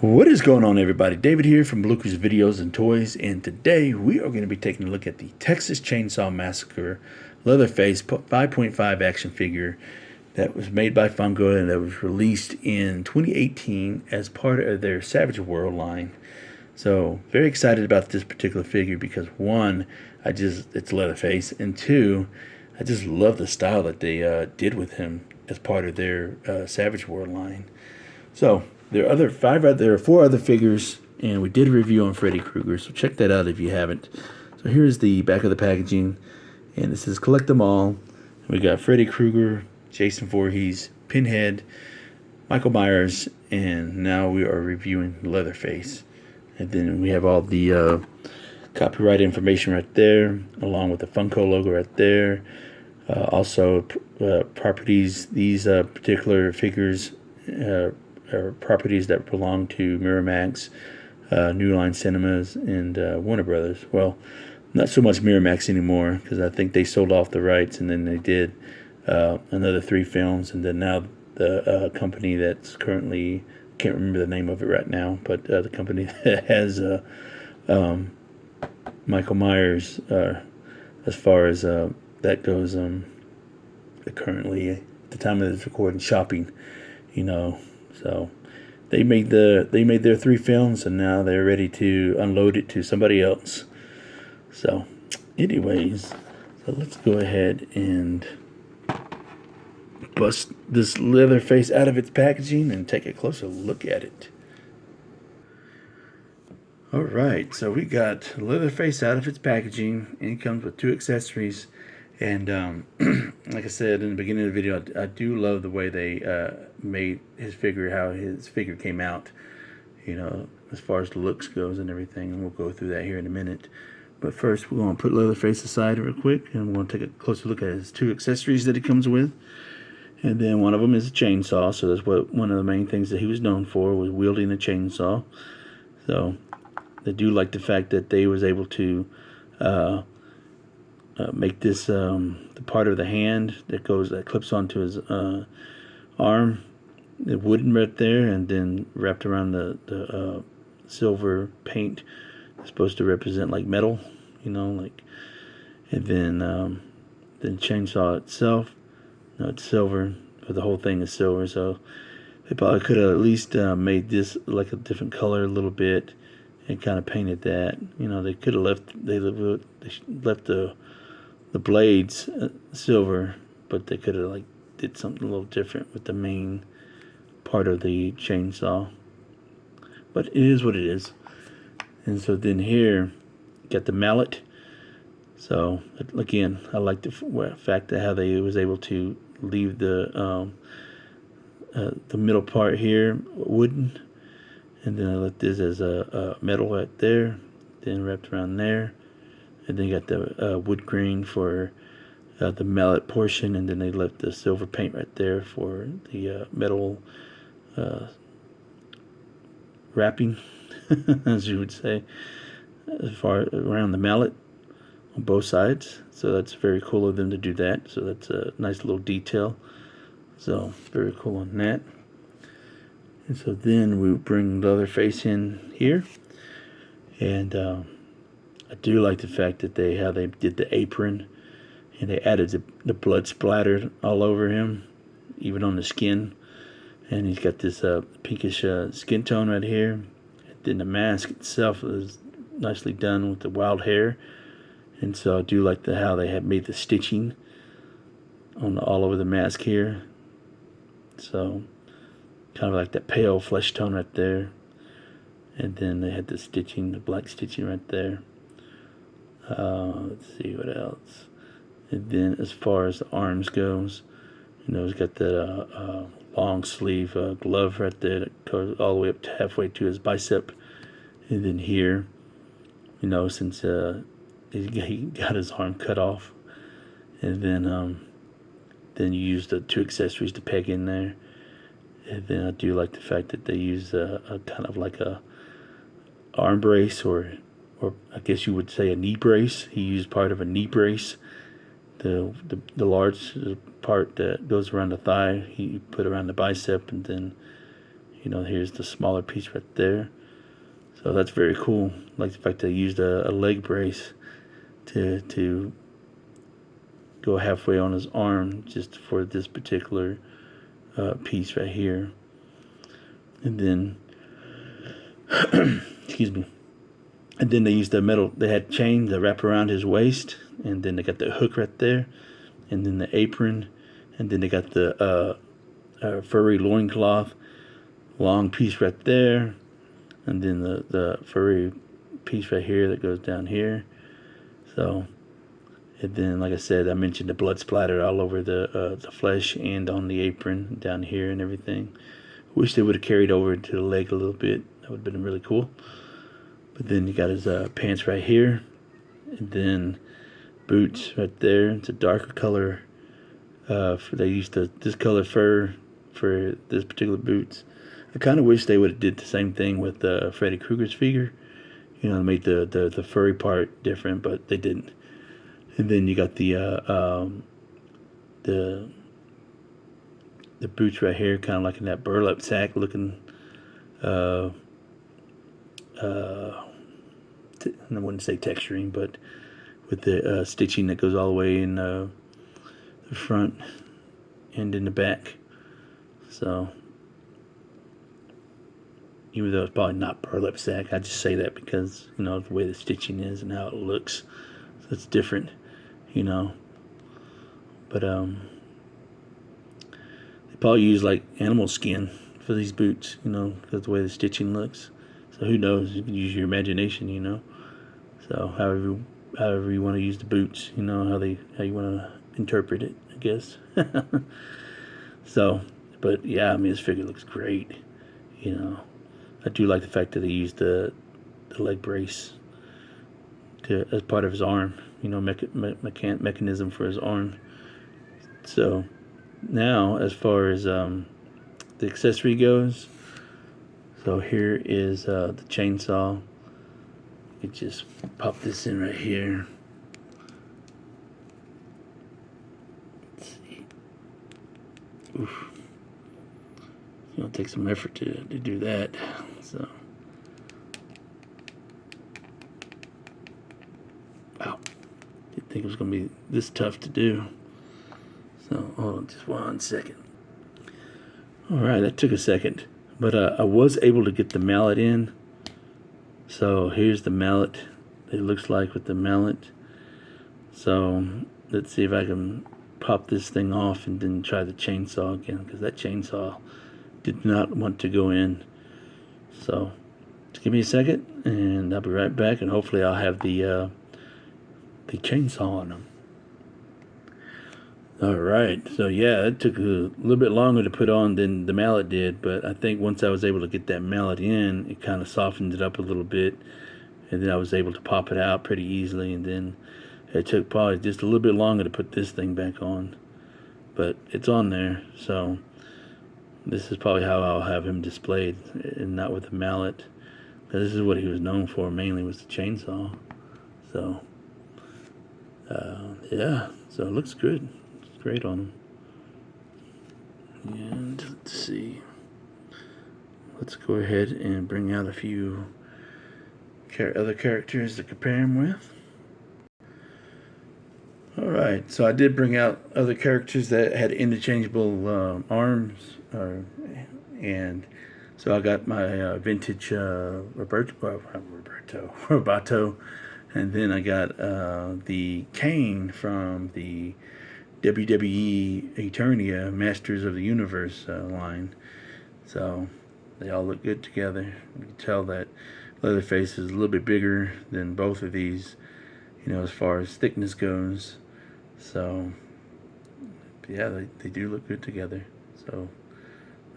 What is going on, everybody? David here from Bluckers Videos and Toys, and today we are going to be taking a look at the Texas Chainsaw Massacre Leatherface 5.5 action figure that was made by Funko and that was released in 2018 as part of their Savage World line. So very excited about this particular figure because one, it's Leatherface, and two, I just love the style that they did with him as part of their Savage World line. So there are four other figures, and we did a review on Freddy Krueger, so check that out if you haven't. So here's the back of the packaging, and this is Collect Them All. We got Freddy Krueger, Jason Voorhees, Pinhead, Michael Myers, and now we are reviewing Leatherface. And then we have all the copyright information right there, along with the Funko logo right there. Also, properties. These particular figures are properties that belong to Miramax, New Line Cinemas, and Warner Brothers. Well, not so much Miramax anymore because I think they sold off the rights, and then they did another 3 films, and then now the company that's currently, can't remember the name of it right now, but the company that has Michael Myers, as far as that goes, currently at the time of this recording, shopping, so they made their 3 films, and now they're ready to unload it to somebody else. So anyways, so let's go ahead and bust this Leatherface out of its packaging and take a closer look at it. Alright, so we got Leatherface out of its packaging, and it comes with 2 accessories. And like I said in the beginning of the video, I do love the way they made his figure, how his figure came out, as far as the looks goes and everything. And we'll go through that here in a minute. But first, we're going to put Leatherface aside real quick, and we're going to take a closer look at his 2 accessories that he comes with. And then one of them is a chainsaw, so that's what one of the main things that he was known for, was wielding a chainsaw. So I do like the fact that they was able to make this the part of the hand that clips onto his arm, the wooden right there, and then wrapped around the silver paint. It's supposed to represent like metal, and then chainsaw itself. No, it's silver, but the whole thing is silver. So they probably could have at least made this like a different color a little bit and kind of painted that. They could have left the blades silver, but they could have did something a little different with the main part of the chainsaw. But it is what it is. And so then here, got the mallet. So again, I like the fact that how they was able to leave the middle part here wooden, and then I left this as a metal right there, then wrapped around there. And then you got the wood grain for the mallet portion, and then they left the silver paint right there for the metal wrapping, as you would say, as far around the mallet on both sides. So that's very cool of them to do that. So that's a nice little detail. So very cool on that. And so then we bring Leatherface in here, and I do like the fact that how they did the apron, and they added the blood splattered all over him, even on the skin. And he's got this pinkish skin tone right here. And then the mask itself is nicely done with the wild hair. And so I do like how they have made the stitching all over the mask here. So kind of like that pale flesh tone right there. And then they had the stitching, the black stitching right there. Let's see what else. And then as far as the arms goes, it's got the long sleeve glove right there that goes all the way up to halfway to his bicep. And then here, since he got his arm cut off, and then you use the 2 accessories to peg in there. And then I do like the fact that they use a kind of like a arm brace, or I guess you would say a knee brace. He used part of a knee brace. The large part that goes around the thigh, he put around the bicep, and then You know, here's the smaller piece right there. So that's very cool. I like the fact they used a leg brace to go halfway on his arm just for this particular piece right here. And then, excuse me. And then they used the metal, they had chain that wrap around his waist, and then they got the hook right there, and then the apron, and then they got the furry loincloth, long piece right there, and then the furry piece right here that goes down here. So, and then, like I said, I mentioned the blood splatter all over the flesh and on the apron down here and everything. Wish they would have carried over to the leg a little bit. That would have been really cool. But then you got his pants right here, and then boots right there. It's a darker color. They used this color fur for this particular boots. I kind of wish they would have did the same thing with Freddy Krueger's figure. You know, made the furry part different, but they didn't. And then you got the boots right here, kind of like in that burlap sack looking. I wouldn't say texturing, but with the stitching that goes all the way in the front and in the back. So even though it's probably not burlap sack, I just say that because, you know, the way the stitching is and how it looks, so it's different, you know. But they probably use like animal skin for these boots, you know, because the way the stitching looks. So who knows? You can use your imagination, you know. So however you want to use the boots, you know, how you want to interpret it, I guess. So, but yeah, I mean, this figure looks great. You know, I do like the fact that they used the leg brace as part of his arm. You know, mechanism for his arm. So now, as far as the accessory goes, so here is the chainsaw. You just pop this in right here. Let's see. Oof. It'll take some effort to do that. So, wow. Didn't think it was going to be this tough to do. So, hold on just 1 second. Alright, that took a second. But I was able to get the mallet in. So here's the mallet. It looks like with the mallet. So let's see if I can pop this thing off and then try the chainsaw again, because that chainsaw did not want to go in. So just give me a second and I'll be right back, and hopefully I'll have the chainsaw on them. Alright, so yeah, it took a little bit longer to put on than the mallet did, but I think once I was able to get that mallet in, it kind of softened it up a little bit, and then I was able to pop it out pretty easily, and then it took probably just a little bit longer to put this thing back on, but it's on there. So this is probably how I'll have him displayed, and not with the mallet, because this is what he was known for mainly, was the chainsaw. So yeah, so it looks good. Great on them. And let's see. Let's go ahead and bring out a few other characters to compare him with. Alright, so I did bring out other characters that had interchangeable arms, and so I got my vintage Roboto, and then I got the Kane from the WWE Eternia Masters of the Universe line. So they all look good together. You can tell that Leatherface is a little bit bigger than both of these, you know, as far as thickness goes. So yeah, they do look good together. So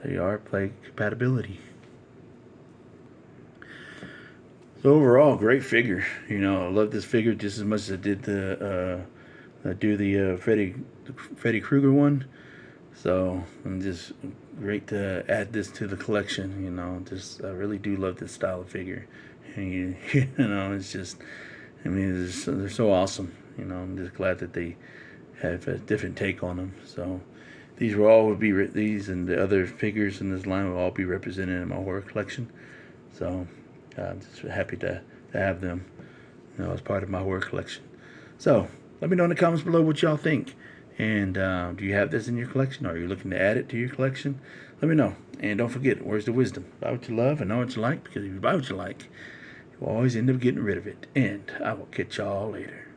they are play compatibility. So overall, great figure. You know, I love this figure just as much as I did the Freddy Krueger one. So I'm just great to add this to the collection. You know, just I really do love this style of figure, and you know, it's just, I mean, they're so awesome. You know, I'm just glad that they have a different take on them. So these will all be these and the other figures in this line will all be represented in my horror collection. So I'm just happy to have them, as part of my horror collection. So let me know in the comments below what y'all think. And do you have this in your collection? Or are you looking to add it to your collection? Let me know. And don't forget, where's the wisdom? Buy what you love and know what you like, because if you buy what you like, you'll always end up getting rid of it. And I will catch y'all later.